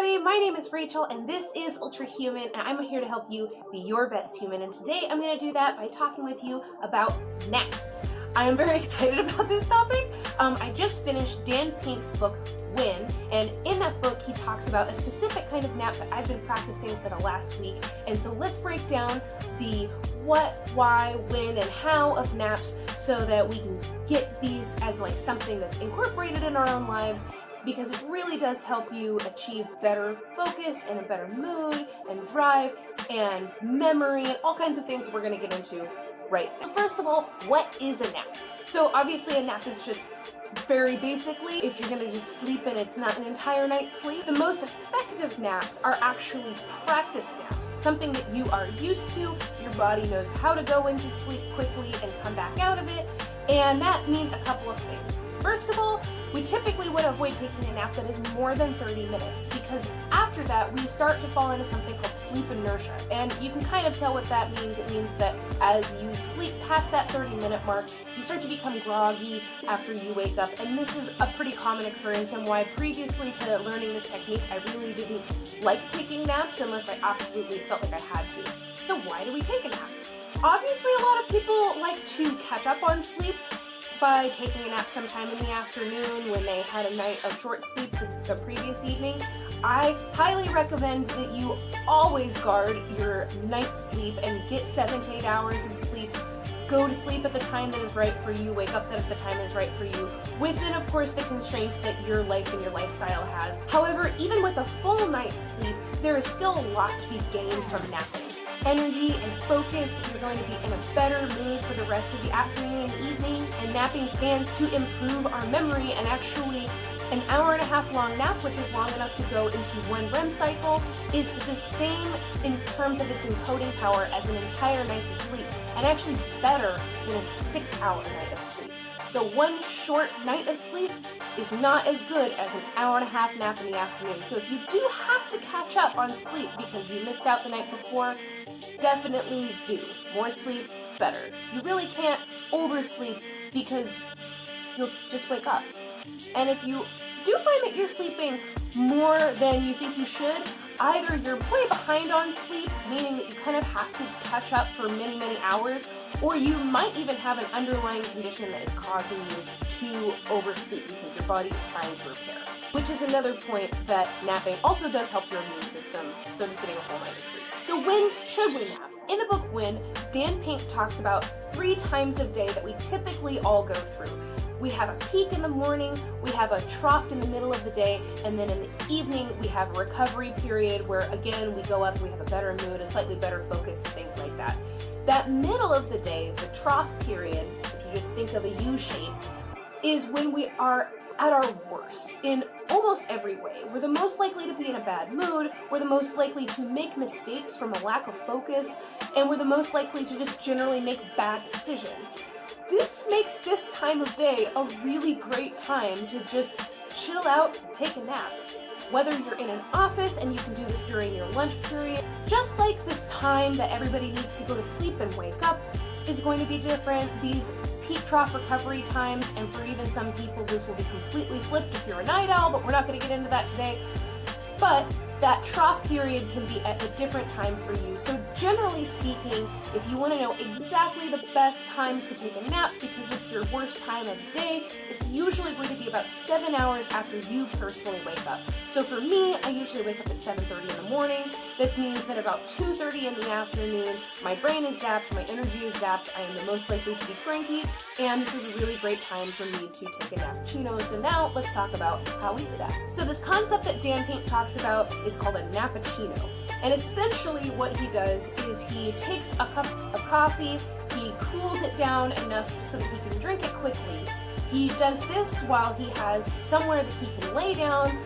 everybody, my name is Rachel and this is UltraHuman and I'm here to help you be your best human, and today I'm going to do that by talking with you about naps. I am very excited about this topic. I just finished Dan Pink's book, When, and in that book he talks about a specific kind of nap that I've been practicing for the last week, and so let's break down the what, why, when, and how of naps so that we can get these as like something that's incorporated in our own lives, because it really does help you achieve better focus and a better mood and drive and memory and all kinds of things that we're going to get into right now. First of all, what is a nap? So obviously a nap is just very basically if you're going to just sleep and it's not an entire night's sleep. The most effective naps are actually practice naps, something that you are used to, your body knows how to go into sleep quickly and come back out of it, and that means a couple of things. First of all, we typically would avoid taking a nap that is more than 30 minutes because after that we start to fall into something called sleep inertia, and you can kind of tell what that means. It means that as you sleep past that 30-minute mark, you start to become groggy after you wake up, and this is a pretty common occurrence, and why previously to learning this technique I really didn't like taking naps unless I absolutely felt like I had to. So why do we take a nap? Obviously a lot of people like to catch up on sleep by taking a nap sometime in the afternoon when they had a night of short sleep the previous evening. I highly recommend that you always guard your night's sleep and get 7 to 8 hours of sleep. Go to sleep at the time that is right for you, wake up at the time that is right for you, within of course the constraints that your life and your lifestyle has. However, even with a full night's sleep, there is still a lot to be gained from napping. Energy and focus, you're going to be in a better mood for the rest of the afternoon and evening, and napping stands to improve our memory, and actually an hour-and-a-half long nap, which is long enough to go into one REM cycle, is the same in terms of its encoding power as an entire night of sleep, and actually better than a 6-hour night of sleep. So one short night of sleep is not as good as an hour-and-a-half nap in the afternoon. So if you do have to catch up on sleep because you missed out the night before, definitely do. More sleep, better. You really can't oversleep because you'll just wake up. And if you do find that you're sleeping more than you think you should, either you're way behind on sleep, meaning that you kind of have to catch up for many, many hours, or you might even have an underlying condition that is causing you to oversleep because your body is trying to repair. Which is another point that napping also does help your immune system, so does getting a full night of sleep. So when should we nap? In the book When, Dan Pink talks about 3 times of day that we typically all go through. We have a peak in the morning, we have a troft in the middle of the day, and then in the evening we have a recovery period where again we go up, we have a better mood, a slightly better focus, and things like that. That middle of the day, the trough period, if you just think of a U shape, is when we are at our worst in almost every way. We're the most likely to be in a bad mood, we're the most likely to make mistakes from a lack of focus, and we're the most likely to just generally make bad decisions. This makes this time of day a really great time to just chill out, take a nap. Whether you're in an office and you can do this during your lunch period, just like this time that everybody needs to go to sleep and wake up is going to be different. These peak trough recovery times, and for even some people this will be completely flipped if you're a night owl, but we're not going to get into that today. But that trough period can be at a different time for you. So generally speaking, if you want to know exactly the best time to take a nap because it's your worst time of the day, it's usually going to be about 7 hours after you personally wake up. So for me, I usually wake up at 7:30 in the morning. This means that about 2:30 in the afternoon, my brain is zapped, my energy is zapped, I am the most likely to be cranky, and this is a really great time for me to take a nappuccino. So now let's talk about how we do that. So this concept that Dan Pink talks about is called a nappuccino. And essentially what he does is he takes a cup of coffee, he cools it down enough so that he can drink it quickly. He does this while he has somewhere that he can lay down.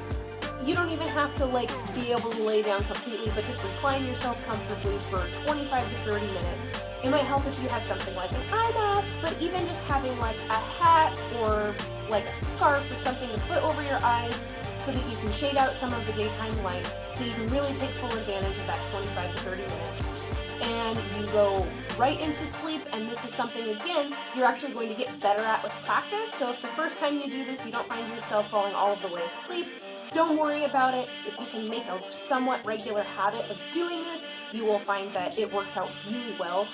You don't even have to be able to lay down completely, but just recline yourself comfortably for 25 to 30 minutes. It might help if you have something like an eye mask, but even just having like a hat or like a scarf or something to put over your eyes so that you can shade out some of the daytime light, so you can really take full advantage of that 25 to 30 minutes. And you go right into sleep, and this is something, again, you're actually going to get better at with practice. So if the first time you do this you don't find yourself falling all of the way asleep, don't worry about it. If you can make a somewhat regular habit of doing this, you will find that it works out really well.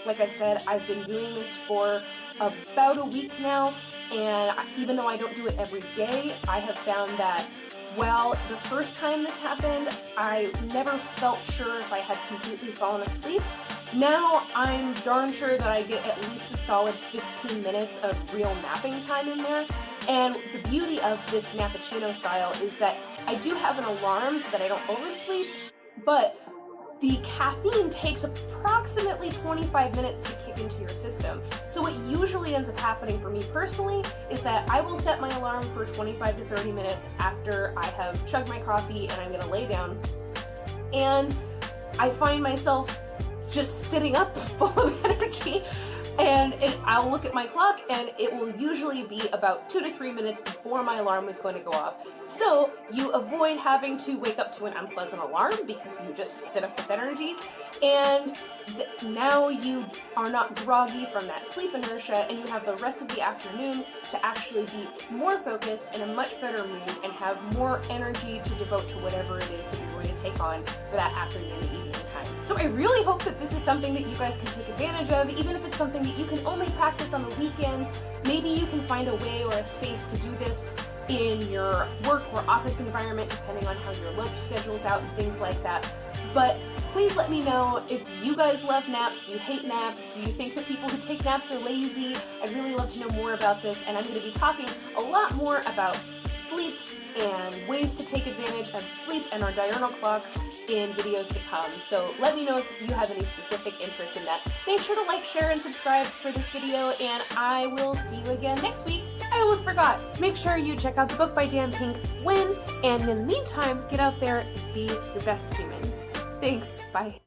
Like I said, I've been doing this for about a week now, and even though I don't do it every day, I have found that, well, the first time this happened, I never felt sure if I had completely fallen asleep. Now I'm darn sure that I get at least a solid 15 minutes of real napping time in there. And the beauty of this nappuccino style is that I do have an alarm so that I don't oversleep, but the caffeine takes approximately 25 minutes to kick into your system. So what usually ends up happening for me personally is that I will set my alarm for 25 to 30 minutes after I have chugged my coffee and I'm gonna lay down. And I find myself just sitting up full of energy, and I'll look at my clock and it will usually be about 2 to 3 minutes before my alarm is going to go off. So you avoid having to wake up to an unpleasant alarm because you just sit up with energy, and now you are not groggy from that sleep inertia, and you have the rest of the afternoon to actually be more focused, in a much better mood, and have more energy to devote to whatever it is that you're going to take on for that afternoon and evening time. So I really hope that this is something that you guys can take advantage of, even if it's something that you can only practice on the weekends. Maybe you can find a way or a space to do this in your work or office environment, depending on how your lunch schedule's out and things like that. But please let me know if you guys love naps, do you hate naps, do you think that people who take naps are lazy? I'd really love to know more about this, and I'm going to be talking a lot more about sleep and ways to take advantage of sleep and our diurnal clocks in videos to come. So let me know if you have any specific interest in that. Make sure to like, share, and subscribe for this video, and I will see you again next week. I almost forgot. Make sure you check out the book by Dan Pink, Win, and in the meantime, get out there and be your best human. Thanks. Bye.